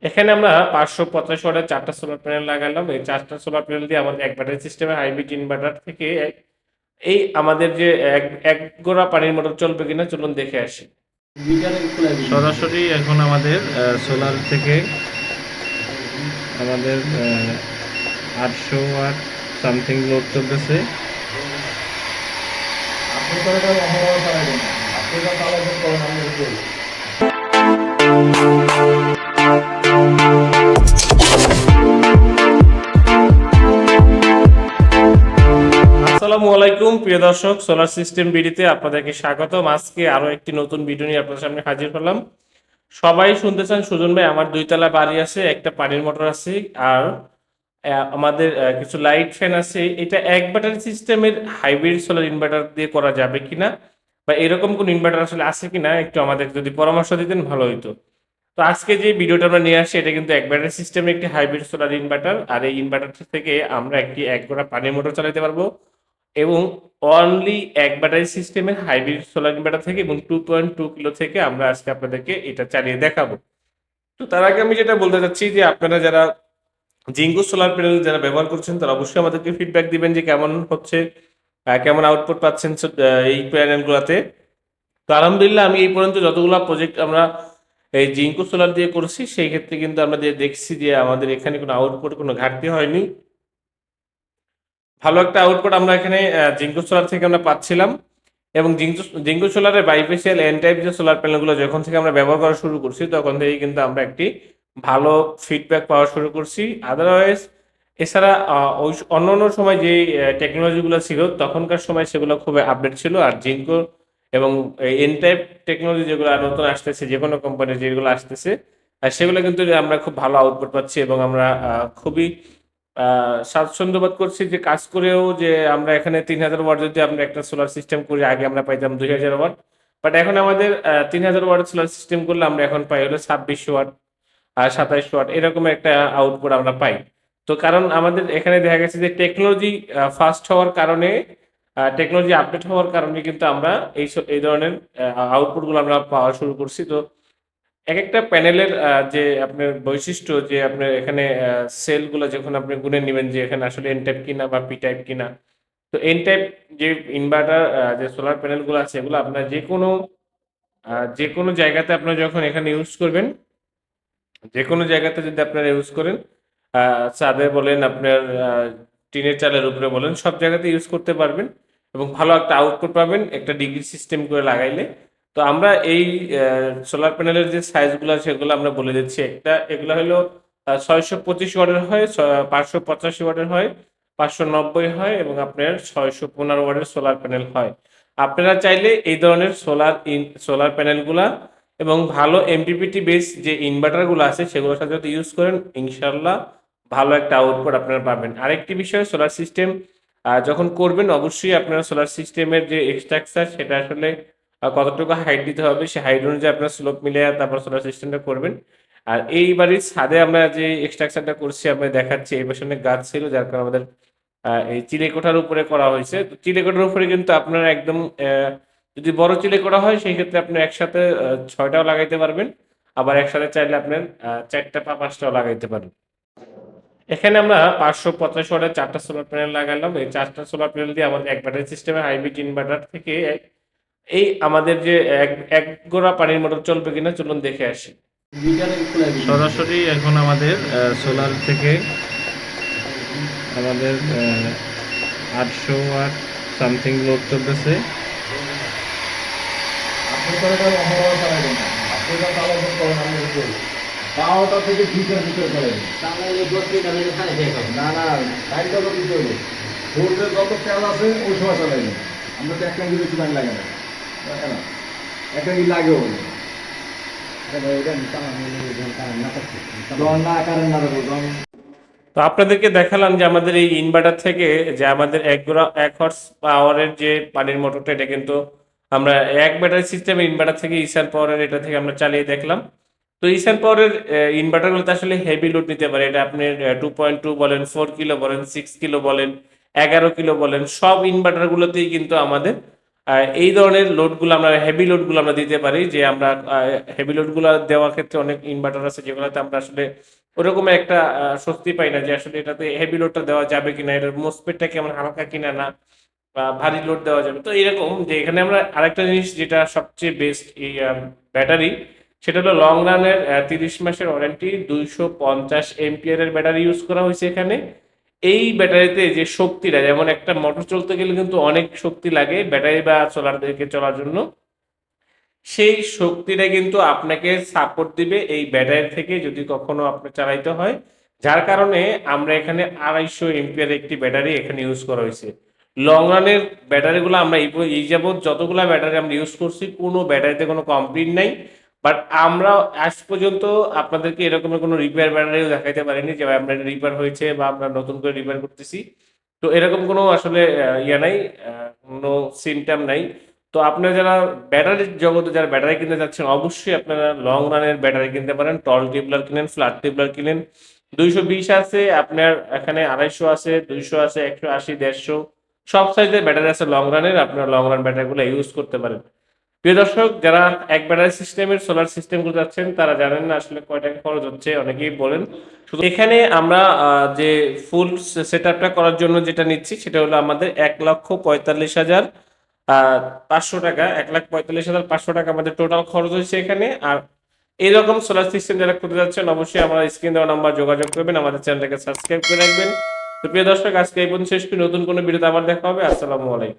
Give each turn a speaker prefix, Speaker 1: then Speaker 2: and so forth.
Speaker 1: এখানে আমরা 550 ওয়াটের 4টা সোলার প্যানেল লাগালাম। এই 4টা সোলার প্যানেল দিয়ে আমাদের এক ব্যাটারি সিস্টেমে হাইব্রিড ইনভার্টার থেকে এই আমাদের যে এক গোড়া পানির মোটর চলবে কিনা চলুন দেখে আসি। সরাসরি এখন আমাদের সোলার থেকে আমাদের 800 ওয়াট সামথিং লোড চলতেছে। আসসালামু আলাইকুম প্রিয় দর্শক, সোলার সিস্টেম বিডিতে আপনাদেরকে স্বাগতম। আজকে আরো একটি নতুন ভিডিও নিয়ে আপনাদের সামনে হাজির হলাম। সবাই শুনতেছেন সুজন ভাই, আমার 2 তলা বাড়ি আছে, একটা পানির মোটর আছে, আর আমাদের কিছু লাইট ফ্যান আছে। এটা এক ব্যাটারি সিস্টেমের হাইব্রিড সোলার ইনভার্টার দিয়ে করা যাবে কিনা, বা এরকম কোন ইনভার্টার আসলে আছে কিনা একটু আমাদের যদি পরামর্শ দিতেন ভালো হইতো। তো আজকে যে ভিডিওটা আমরা নিয়ে আসছি এটা কিন্তু এক ব্যাটারি সিস্টেমের একটি হাইব্রিড সোলার ইনভার্টার, আর এই ইনভার্টার থেকে আমরা একটি এক গোড়া পানির মোটর চালাতে পারবো, এবং অনলি এক ব্যাটারি সিস্টেমের হাইব্রিড সোলার ইনভার্টার থেকে, এবং 2.2 কিলো থেকে আমরা আজকে আপনাদেরকে এটা চালিয়ে দেখাবো। তো তার আগে আমি যেটা বলতে চাচ্ছি যে আপনারা যারা জিঙ্কো সোলার প্যানেল যারা ব্যবহার করছেন তারা অবশ্যই আমাদেরকে ফিডব্যাক দিবেন যে কেমন হচ্ছে, কেমন আউটপুট পাচ্ছেন এই প্যানেলগুলোতে। তো আলহামদুলিল্লাহ আমি এই পর্যন্ত যতগুলো প্রজেক্ট আমরা এই জিঙ্কো সোলার দিয়ে করছি সেই ক্ষেত্রে কিন্তু আমরা দেখছি যে আমাদের এখানে কোনো আউটপুট কোনো ঘাটতি হয়নি। ভালো একটা আউটপুট আমরা এখানে জিঙ্কো সোলার থেকে আমরা পাচ্ছিলাম। এবং জিঙ্কো সোলারের বাইফেসিয়াল এন টাইপ যে সোলার প্যানেলগুলো যখন থেকে আমরা ব্যবহার করা শুরু করছি তখন থেকে কিন্তু আমরা একটি ভালো ফিডব্যাক পাওয়া শুরু করছি। আদারওয়াইজ এছাড়া ওই অন্য অন্য সময় যে টেকনোলজিগুলো ছিল তখনকার সময় সেগুলো খুব আপডেট ছিল, আর জিঙ্কো এবং এন টাইপ টেকনোলজি যেগুলো নতুন আসতেছে, যে কোনো কোম্পানির যেগুলো আসতেছে, আর সেগুলো কিন্তু আমরা খুব ভালো আউটপুট পাচ্ছি, এবং আমরা খুবই স্বাচ্ছন্দ্য বোধ করছি যে কাজ করেও, যে আমরা এখানে 3000 ওয়াট যদি আমরা একটা সোলার সিস্টেম করি, আগে আমরা পাইতাম 2000 ওয়াট, বাট এখন আমাদের 3000 ওয়াট সোলার সিস্টেম করলে আমরা এখন পাই হলো 26 ওয়াট আর 27 ওয়াট, এরকম একটা আউটপুট আমরা পাই। তো কারণ আমাদের এখানে দেখা গেছে যে টেকনোলজি ফাস্ট হওয়ার কারণে, টেকনোলজি আপডেট হওয়ার কারণে কিন্তু আমরা এই ধরনের আউটপুটগুলো আমরা পাওয়া শুরু করছি। তো একেকটা প্যানেলের যে আপনার বৈশিষ্ট্য, যে আপনার এখানে সেলগুলো যখন আপনি গুনে নিবেন যে এখানে আসলে এন টাইপ কিনা বা পি টাইপ কিনা। তো এন টাইপ যে ইনভার্টার, যে সোলার প্যানেলগুলো আছে এগুলো আপনার যে কোনো জায়গাতে আপনার যখন এখানে ইউজ করবেন, যে কোনো জায়গাতে যদি আপনারা ইউজ করেন, ছাদে বলেন, আপনার টিনের চালের উপরে বলেন, সব জায়গাতে ইউজ করতে পারবেন এবং ভালো একটা আউটপুট পাবেন একটা ডিগ্রি সিস্টেম করে লাগাইলে। তো আমরা এই সোলার প্যানেলের যে সাইজগুলো সেগুলো আমরা বলে দিচ্ছি। এগুলো হলো 625 ওয়াটের হয়, 585 ওয়াটের হয়, 590 হয়, এবং আপনার 615 ওয়াটের সোলার প্যানেল হয়। আপনারা চাইলে এই ধরনের সোলার প্যানেলগুলা এবং ভালো এমপিপিটি বেস যে ইনভার্টারগুলো আছে সেগুলোর সাথে যদি ইউজ করেন, ইনশাল্লাহ ভালো একটা আউটপুট আপনারা পাবেন। আরেকটি বিষয়, সোলার সিস্টেম যখন করবেন অবশ্যই আপনার সোলার সিস্টেমের যে স্ট্রাকচার সেটা আসলে কতটুকু হাইট দিতে হবে, সেই হাইট অনুযায়ী আপনার স্লোপ মিলে তারপর সোলার সিস্টেমটা করবেন। আর এই বাড়ির ছাদে আমরা যে স্ট্রাকচারটা করছি আমরা দেখাচ্ছি, এই পাশে অনেক গাছ ছিল যার কারণে আমাদের এই চিলেকোঠার উপরে করা হয়েছে। তো চিলেকোঠার উপরে কিন্তু আপনারা একদম যদি বড় চিলে করা হয় সেই ক্ষেত্রে আপনি একসাথে 6টাও লাগাইতে পারবেন, আবার একসাথে চাইলে আপনার 4টা বা 5টাও লাগাইতে পারেন। এখানে আমরা 550 ওয়াটের 4টা সোলার প্যানেল লাগালাম। এই 4টা সোলার প্যানেল দিয়ে আমাদের এক ব্যাটারি সিস্টেমে হাইব্রিড ইনভার্টার থেকে এই আমাদের যে এক গোড়া পানির মোটর চলবে কিনা চলুন দেখে আসি। সরাসরি এখন আমাদের সোলার থেকে আমাদের 800 ওয়াট সামথিং লোড চলতেছে।
Speaker 2: বারোটা থেকে দুইটার ভিতরে করেন না না টাইমটা তো দিতে হবে। ভোল্টের যত তেল আছে ওই সময় চালাইবেন। আমরা তো একটা বেশি টাইম লাগে না, একটা লাগেও না কারেন্ট না দেবো।
Speaker 1: তো আপনাদেরকে দেখালাম যে আমাদের এই ইনভার্টার থেকে যে আমাদের এক হর্স পাওয়ারের যে পানির মোটরটা, এটা কিন্তু আমরা এক ব্যাটারি সিস্টেমের ইনভার্টার থেকে ইসান পাওয়ারের এটা থেকে আমরা চালিয়ে দেখলাম। তো ইসান পাওয়ারের ইনভার্টারগুলোতে আসলে হেভি লোড নিতে পারে। এটা আপনি 2.2 বলেন, 4 কিলো বলেন, 6 কিলো বলেন, 11 কিলো বলেন, সব ইনভার্টারগুলোতেই কিন্তু আমাদের এই ধরনের লোডগুলো আমরা হেভি লোডগুলো আমরা দিতে পারি, যে আমরা হেভি লোডগুলো দেওয়ার ক্ষেত্রে অনেক ইনভার্টার আছে যেগুলোতে আমরা আসলে ওরকম একটা স্বস্তি পাই না যে আসলে এটাতে হেভি লোডটা দেওয়া যাবে কিনা, এটার মোসপেটটা কেমন হালকা কিনা না, বা ভারী লোড দেওয়া যাবে। তো এরকম যে এখানে আমরা আরেকটা জিনিস যেটা সবচেয়ে বেস্ট এই ব্যাটারি, সেটা হলো লং রানের 30 মাসের ওয়ারেন্টি, 250 এম্পিয়ারের ব্যাটারি ইউজ করা হয়েছে এখানে। এই ব্যাটারিতে যে শক্তিটা, যেমন একটা মোটর চলতে গেলে কিন্তু অনেক শক্তি লাগে ব্যাটারি বা সোলার দিকে চলার জন্য, সেই শক্তিটা কিন্তু আপনাকে সাপোর্ট দিবে এই ব্যাটারি থেকে যদি কখনো আপনার চালাইতে হয়। যার কারণে আমরা এখানে 250 এম্পিয়ার একটি ব্যাটারি এখানে ইউজ করা হয়েছে। লং রানের ব্যাটারিগুলো আমরা এই যাবৎ যতগুলা ব্যাটারি আমরা ইউজ করছি, কোনো ব্যাটারিতে কোনো কমপ্লেইন নাই। বাট আমরা আজ পর্যন্ত আপনাদেরকে এরকমের কোনো রিপেয়ার ব্যাটারিও দেখাইতে পারিনি যে আমরা রিপেয়ার হয়েছে বা আমরা নতুন করে রিপেয়ার করতেছি। তো এরকম কোনো আসলে ইয়ে নাই, কোনো সিমটম নাই। তো আপনারা যারা ব্যাটারির জগতে যারা ব্যাটারি কিনতে যাচ্ছেন, অবশ্যই আপনারা লং রানের ব্যাটারি কিনতে পারেন। টল টিউবলার কিনেন, ফ্ল্যাট টিউবলার কিনেন। 220 আছে আপনার এখানে, 250 আছে, 200 আছে, 180, 150 সব সাইজের ব্যাটারি আছে লং রানের। আপনারা লং রান ব্যাটারিগুলো ইউজ করতে পারেন। প্রিয় দর্শক, যারা এক ব্যাটারি সিস্টেমের সোলার সিস্টেমগুলো যাচ্ছেন তারা জানেন না আসলে কয় টাকা খরচ হচ্ছে, অনেকেই বলেন। শুধু এখানে আমরা যে ফুল সেট আপটা করার জন্য যেটা নিচ্ছি সেটা হলো আমাদের 1,45,500 টাকা, 1,45,500 টাকা আমাদের টোটাল খরচ হয়েছে এখানে। আর এইরকম সোলার সিস্টেম যারা করতে যাচ্ছেন, অবশ্যই আমার স্ক্রিন দেওয়া নাম্বার যোগাযোগ করবেন, আমাদের চ্যানেলটাকে সাবস্ক্রাইব করে রাখবেন। তো প্রিয় দর্শক, আজকে এই পর্যন্ত শেষ করি, নতুন কোনো ভিডিওতে আবার দেখা হবে। আসসালামু আলাইকুম।